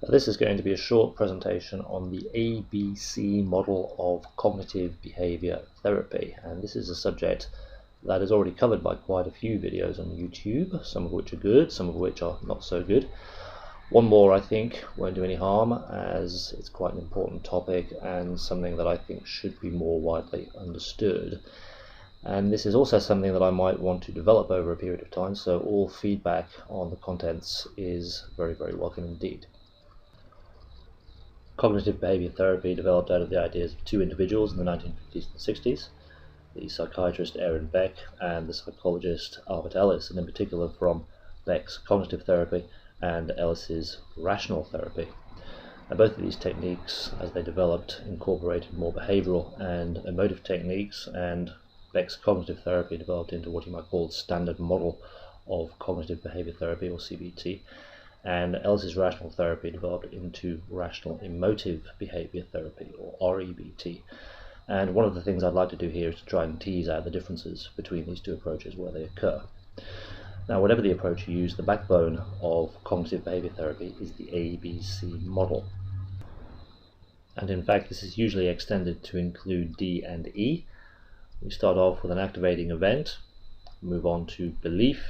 This is going to be a short presentation on the ABC model of cognitive behavior therapy, and this is a subject that is already covered by quite a few videos on YouTube, some of which are good, some of which are not so good. One more I think won't do any harm, as it's quite an important topic and something that I think should be more widely understood. And this is also something that I might want to develop over a period of time, so all feedback on the contents is very, very welcome indeed. Cognitive behavior therapy developed out of the ideas of two individuals in the 1950s and 60s, the psychiatrist Aaron Beck and the psychologist Albert Ellis, and in particular from Beck's cognitive therapy and Ellis's rational therapy. Now, both of these techniques, as they developed, incorporated more behavioral and emotive techniques, and Beck's cognitive therapy developed into what you might call the standard model of cognitive behavior therapy, or CBT, and Ellis's rational therapy developed into rational emotive behavior therapy, or REBT. And one of the things I'd like to do here is to try and tease out the differences between these two approaches where they occur. Now, whatever the approach you use, the backbone of cognitive behavior therapy is the ABC model. And in fact, this is usually extended to include D and E. We start off with an activating event, move on to belief,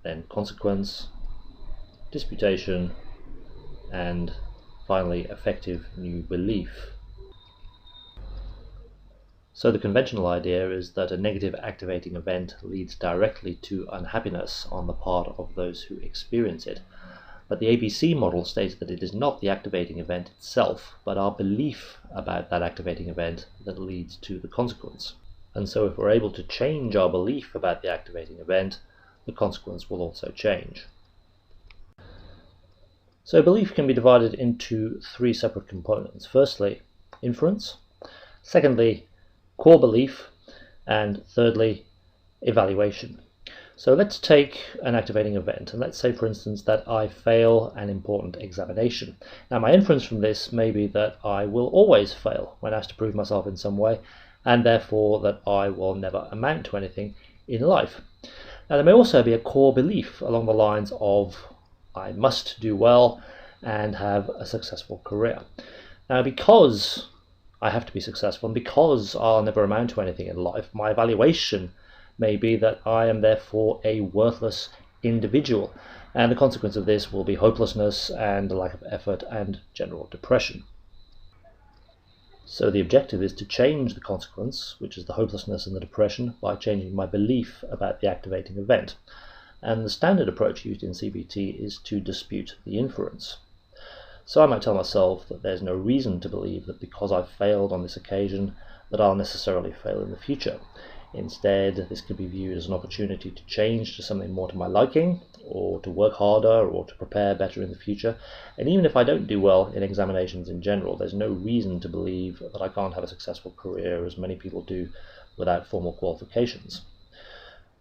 then consequence, disputation, and finally effective new belief. So the conventional idea is that a negative activating event leads directly to unhappiness on the part of those who experience it. But the ABC model states that it is not the activating event itself, but our belief about that activating event that leads to the consequence. And so if we're able to change our belief about the activating event, the consequence will also change. So belief can be divided into three separate components. Firstly, inference. Secondly, core belief. And thirdly, evaluation. So let's take an activating event, and let's say, for instance, that I fail an important examination. Now, my inference from this may be that I will always fail when asked to prove myself in some way, and therefore that I will never amount to anything in life. Now, there may also be a core belief along the lines of I must do well and have a successful career. Now, because I have to be successful and because I'll never amount to anything in life, my evaluation may be that I am therefore a worthless individual, and the consequence of this will be hopelessness and a lack of effort and general depression. So the objective is to change the consequence, which is the hopelessness and the depression, by changing my belief about the activating event. And the standard approach used in CBT is to dispute the inference. So I might tell myself that there's no reason to believe that because I've failed on this occasion that I'll necessarily fail in the future. Instead, this could be viewed as an opportunity to change to something more to my liking, or to work harder, or to prepare better in the future. And even if I don't do well in examinations in general, there's no reason to believe that I can't have a successful career, as many people do, without formal qualifications.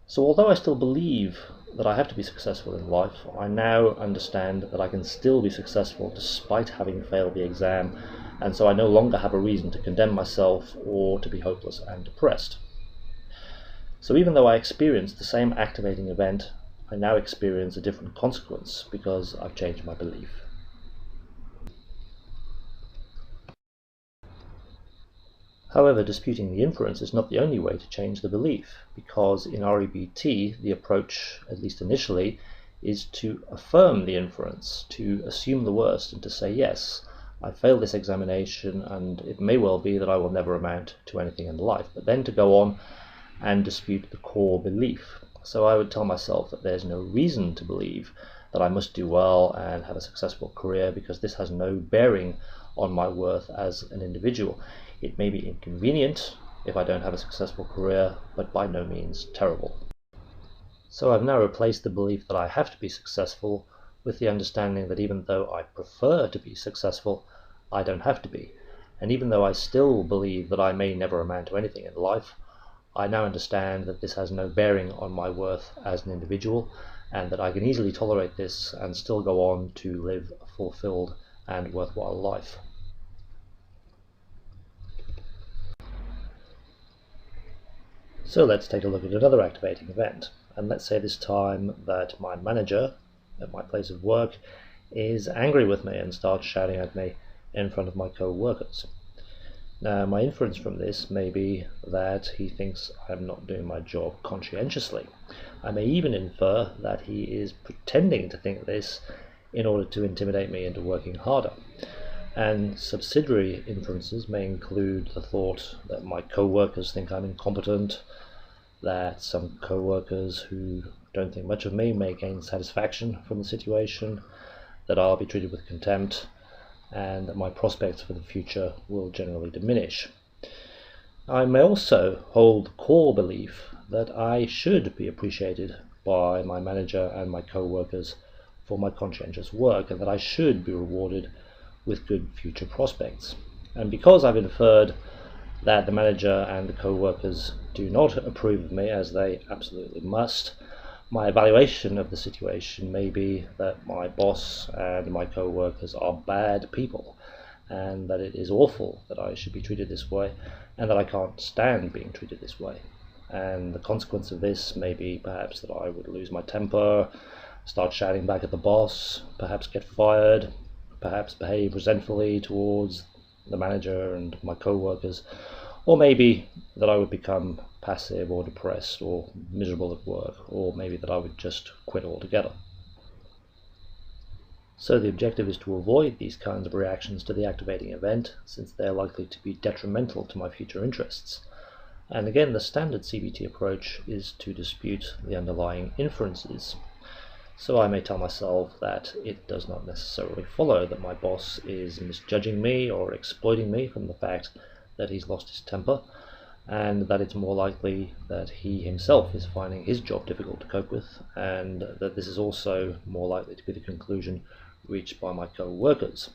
So although I still believe that I have to be successful in life, I now understand that I can still be successful despite having failed the exam, and so I no longer have a reason to condemn myself or to be hopeless and depressed. So even though I experienced the same activating event, I now experience a different consequence because I've changed my belief. However, disputing the inference is not the only way to change the belief, because in REBT, the approach, at least initially, is to affirm the inference, to assume the worst and to say, yes, I failed this examination and it may well be that I will never amount to anything in life, but then to go on and dispute the core belief. So I would tell myself that there's no reason to believe that I must do well and have a successful career, because this has no bearing on my worth as an individual. It may be inconvenient if I don't have a successful career, but by no means terrible. So I've now replaced the belief that I have to be successful with the understanding that even though I prefer to be successful, I don't have to be. And even though I still believe that I may never amount to anything in life, I now understand that this has no bearing on my worth as an individual, and that I can easily tolerate this and still go on to live a fulfilled and worthwhile life. So let's take a look at another activating event, and let's say this time that my manager at my place of work is angry with me and starts shouting at me in front of my co-workers. Now, my inference from this may be that he thinks I'm not doing my job conscientiously. I may even infer that he is pretending to think this in order to intimidate me into working harder. And subsidiary inferences may include the thought that my co-workers think I'm incompetent, that some co-workers who don't think much of me may gain satisfaction from the situation, that I'll be treated with contempt, and that my prospects for the future will generally diminish. I may also hold the core belief that I should be appreciated by my manager and my co-workers for my conscientious work, and that I should be rewarded with good future prospects. And because I've inferred that the manager and the co-workers do not approve of me, as they absolutely must, my evaluation of the situation may be that my boss and my co-workers are bad people, and that it is awful that I should be treated this way, and that I can't stand being treated this way. And the consequence of this may be perhaps that I would lose my temper, start shouting back at the boss, perhaps get fired, perhaps behave resentfully towards the manager and my co-workers, or maybe that I would become passive or depressed or miserable at work, or maybe that I would just quit altogether. So the objective is to avoid these kinds of reactions to the activating event, since they are likely to be detrimental to my future interests. And again, the standard CBT approach is to dispute the underlying inferences. So I may tell myself that it does not necessarily follow that my boss is misjudging me or exploiting me from the fact that he's lost his temper, and that it's more likely that he himself is finding his job difficult to cope with, and that this is also more likely to be the conclusion reached by my co-workers.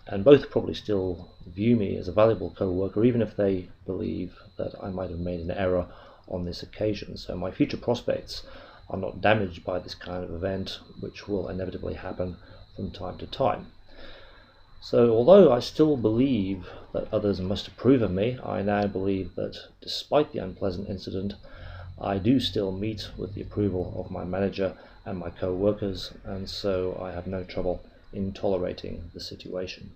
And both probably still view me as a valuable co-worker, even if they believe that I might have made an error on this occasion. So my future prospects are not damaged by this kind of event, which will inevitably happen from time to time. So although I still believe that others must approve of me, I now believe that despite the unpleasant incident, I do still meet with the approval of my manager and my co-workers, and so I have no trouble in tolerating the situation.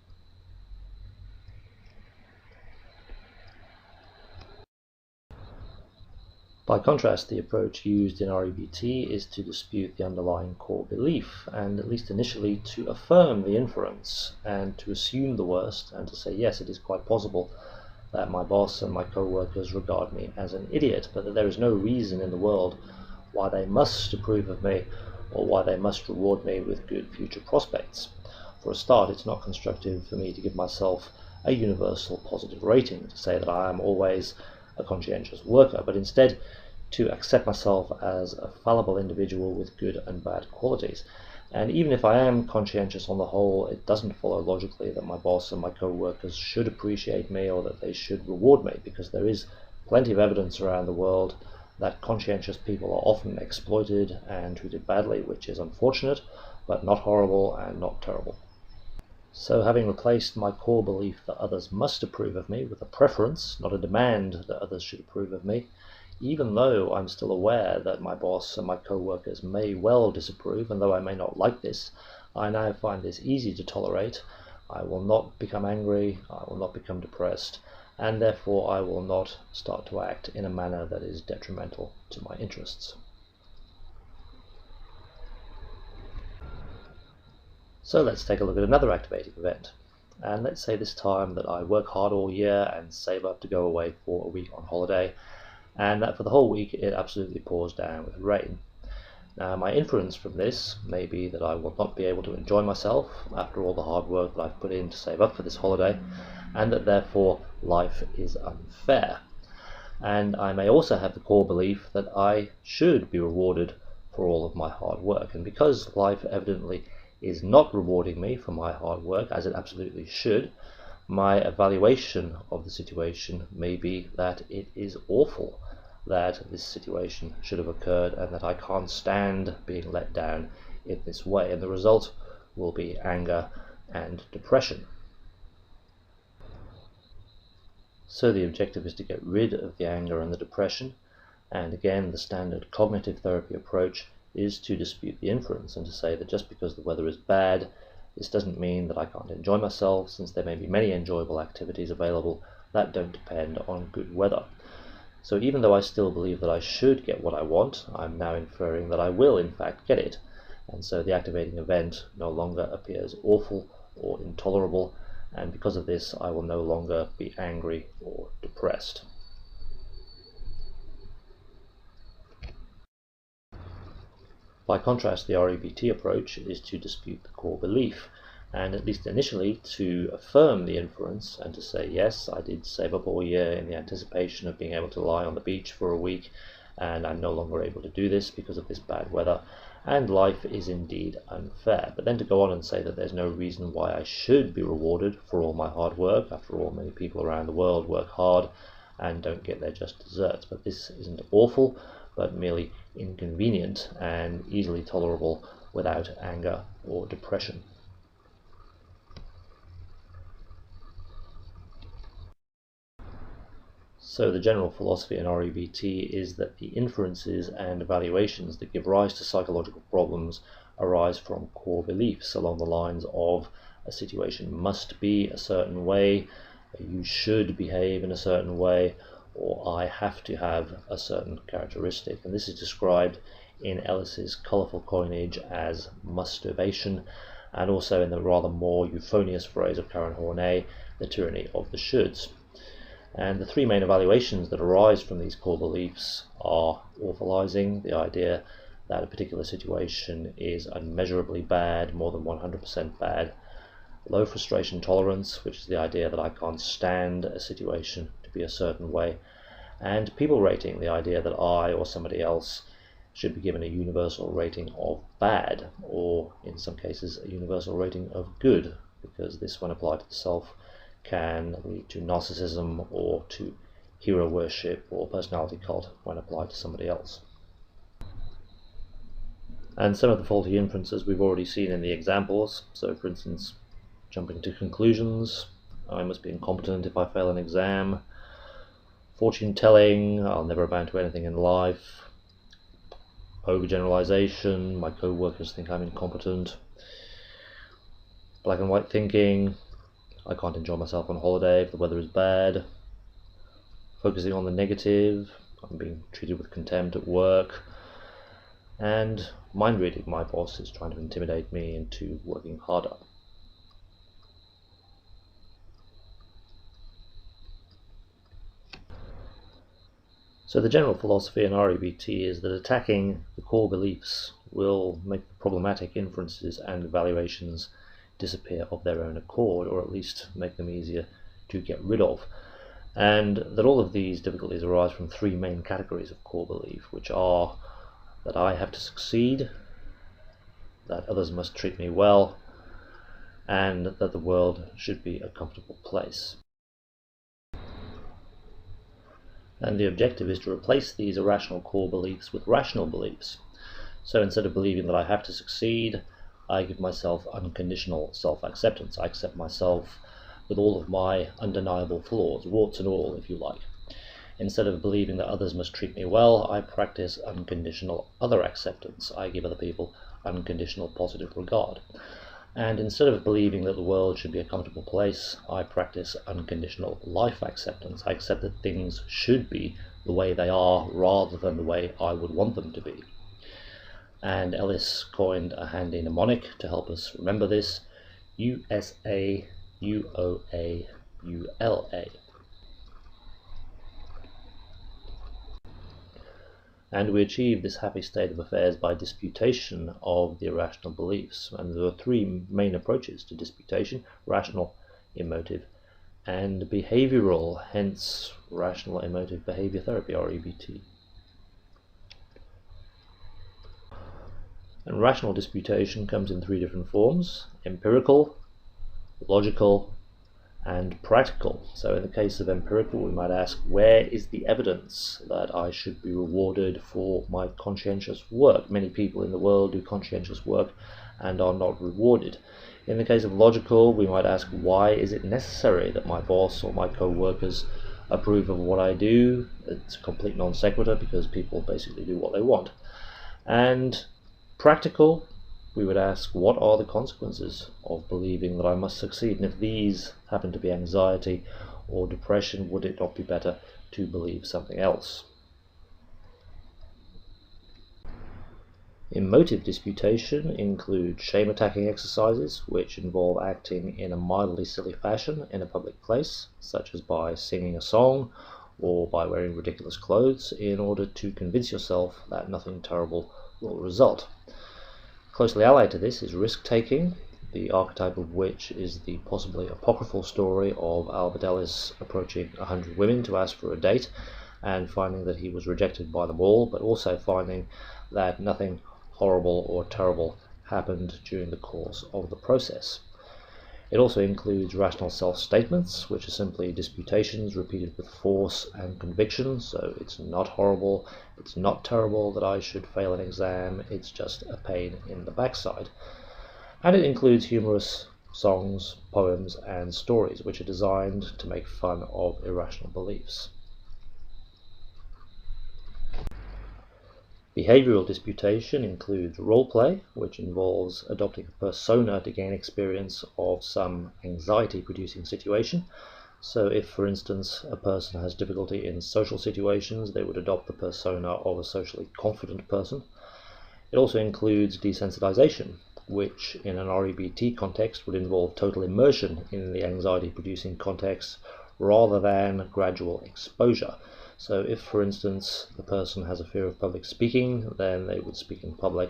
By contrast, the approach used in REBT is to dispute the underlying core belief, and at least initially to affirm the inference and to assume the worst, and to say, yes, it is quite possible that my boss and my co-workers regard me as an idiot, but that there is no reason in the world why they must approve of me or why they must reward me with good future prospects. For a start, it's not constructive for me to give myself a universal positive rating, to say that I am always a conscientious worker, but instead to accept myself as a fallible individual with good and bad qualities. And even if I am conscientious on the whole, it doesn't follow logically that my boss and my co-workers should appreciate me or that they should reward me, because there is plenty of evidence around the world that conscientious people are often exploited and treated badly, which is unfortunate, but not horrible and not terrible. So having replaced my core belief that others must approve of me with a preference, not a demand that others should approve of me, even though I'm still aware that my boss and my co-workers may well disapprove, and though I may not like this, I now find this easy to tolerate. I will not become angry, I will not become depressed, and therefore I will not start to act in a manner that is detrimental to my interests. So let's take a look at another activating event. And let's say this time that I work hard all year and save up to go away for a week on holiday, and that for the whole week it absolutely pours down with rain. Now, my inference from this may be that I will not be able to enjoy myself after all the hard work that I've put in to save up for this holiday, and that therefore life is unfair. And I may also have the core belief that I should be rewarded for all of my hard work, and because life evidently is not rewarding me for my hard work, as it absolutely should, my evaluation of the situation may be that it is awful that this situation should have occurred, and that I can't stand being let down in this way, and the result will be anger and depression. So the objective is to get rid of the anger and the depression, and again the standard cognitive therapy approach is to dispute the inference and to say that just because the weather is bad, This doesn't mean that I can't enjoy myself, since there may be many enjoyable activities available that don't depend on good weather. So even though I still believe that I should get what I want, I'm now inferring that I will in fact get it, and so the activating event no longer appears awful or intolerable, and because of this I will no longer be angry or depressed. By contrast, the REBT approach is to dispute the core belief, and at least initially to affirm the inference and to say, yes, I did save up all year in the anticipation of being able to lie on the beach for a week, and I'm no longer able to do this because of this bad weather, and life is indeed unfair. But then to go on and say that there's no reason why I should be rewarded for all my hard work. After all, many people around the world work hard and don't get their just desserts. But this isn't awful, but merely inconvenient and easily tolerable without anger or depression. So the general philosophy in REBT is that the inferences and evaluations that give rise to psychological problems arise from core beliefs along the lines of a situation must be a certain way, you should behave in a certain way, or I have to have a certain characteristic. And this is described in Ellis's colourful coinage as masturbation, and also in the rather more euphonious phrase of Karen Horney, the tyranny of the shoulds. And the three main evaluations that arise from these core beliefs are awfulizing, the idea that a particular situation is unmeasurably bad, more than 100% bad; low frustration tolerance, which is the idea that I can't stand a situation to be a certain way; and people rating, the idea that I or somebody else should be given a universal rating of bad, or in some cases a universal rating of good, because this, when applied to the self, can lead to narcissism or to hero worship or personality cult when applied to somebody else. And some of the faulty inferences we've already seen in the examples. So for instance, jumping to conclusions, I must be incompetent if I fail an exam; fortune telling, I'll never amount to anything in life; overgeneralization, my co-workers think I'm incompetent; black and white thinking, I can't enjoy myself on holiday if the weather is bad; focusing on the negative, I'm being treated with contempt at work; and mind reading, my boss is trying to intimidate me into working harder. So the general philosophy in REBT is that attacking the core beliefs will make the problematic inferences and evaluations disappear of their own accord, or at least make them easier to get rid of. And that all of these difficulties arise from three main categories of core belief, which are that I have to succeed, that others must treat me well, and that the world should be a comfortable place. And the objective is to replace these irrational core beliefs with rational beliefs. So instead of believing that I have to succeed, I give myself unconditional self-acceptance. I accept myself with all of my undeniable flaws, warts and all, if you like. Instead of believing that others must treat me well, I practice unconditional other acceptance. I give other people unconditional positive regard. And instead of believing that the world should be a comfortable place, I practice unconditional life acceptance. I accept that things should be the way they are rather than the way I would want them to be. And Ellis coined a handy mnemonic to help us remember this: USA, UOA, ULA. And we achieve this happy state of affairs by disputation of the irrational beliefs. And there are three main approaches to disputation: rational, emotive, and behavioral, hence rational emotive behavior therapy, REBT. And rational disputation comes in three different forms: empirical, logical, and practical. So in the case of empirical, we might ask, where is the evidence that I should be rewarded for my conscientious work? Many people in the world do conscientious work and are not rewarded. In the case of logical, we might ask, why is it necessary that my boss or my co-workers approve of what I do? It's a complete non sequitur, because people basically do what they want. And practical, we would ask, what are the consequences of believing that I must succeed? And if these happen to be anxiety or depression, would it not be better to believe something else? Emotive disputation include shame-attacking exercises, which involve acting in a mildly silly fashion in a public place, such as by singing a song or by wearing ridiculous clothes, in order to convince yourself that nothing terrible will result. Closely allied to this is risk-taking, the archetype of which is the possibly apocryphal story of Albert Ellis approaching 100 women to ask for a date and finding that he was rejected by them all, but also finding that nothing horrible or terrible happened during the course of the process. It also includes rational self-statements, which are simply disputations repeated with force and conviction. So it's not horrible, it's not terrible that I should fail an exam, it's just a pain in the backside. And it includes humorous songs, poems, and stories, which are designed to make fun of irrational beliefs. Behavioral disputation includes role-play, which involves adopting a persona to gain experience of some anxiety-producing situation. So if, for instance, a person has difficulty in social situations, they would adopt the persona of a socially confident person. It also includes desensitization, which in an REBT context would involve total immersion in the anxiety-producing context rather than gradual exposure. So if, for instance, the person has a fear of public speaking, then they would speak in public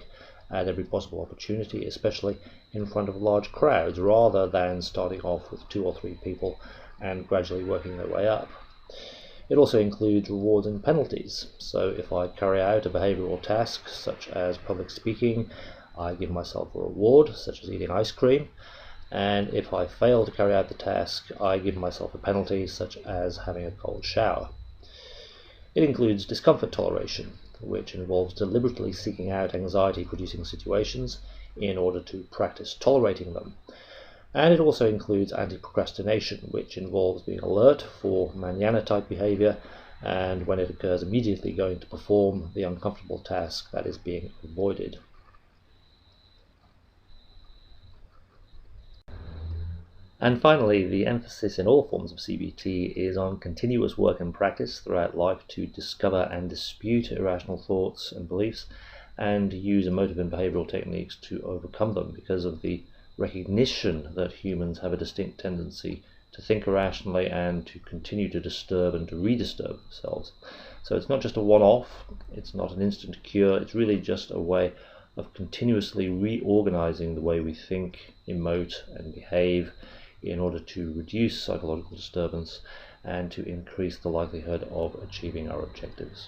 at every possible opportunity, especially in front of large crowds, rather than starting off with 2 or 3 people and gradually working their way up. It also includes rewards and penalties. So if I carry out a behavioral task, such as public speaking, I give myself a reward, such as eating ice cream. And if I fail to carry out the task, I give myself a penalty, such as having a cold shower. It includes discomfort toleration, which involves deliberately seeking out anxiety-producing situations in order to practice tolerating them. And it also includes anti-procrastination, which involves being alert for manana-type behavior, and when it occurs, immediately going to perform the uncomfortable task that is being avoided. And finally, the emphasis in all forms of CBT is on continuous work and practice throughout life to discover and dispute irrational thoughts and beliefs and use emotive and behavioral techniques to overcome them, because of the recognition that humans have a distinct tendency to think irrationally and to continue to disturb and to redisturb themselves. So it's not just a one-off, it's not an instant cure, it's really just a way of continuously reorganizing the way we think, emote, and behave in order to reduce psychological disturbance and to increase the likelihood of achieving our objectives.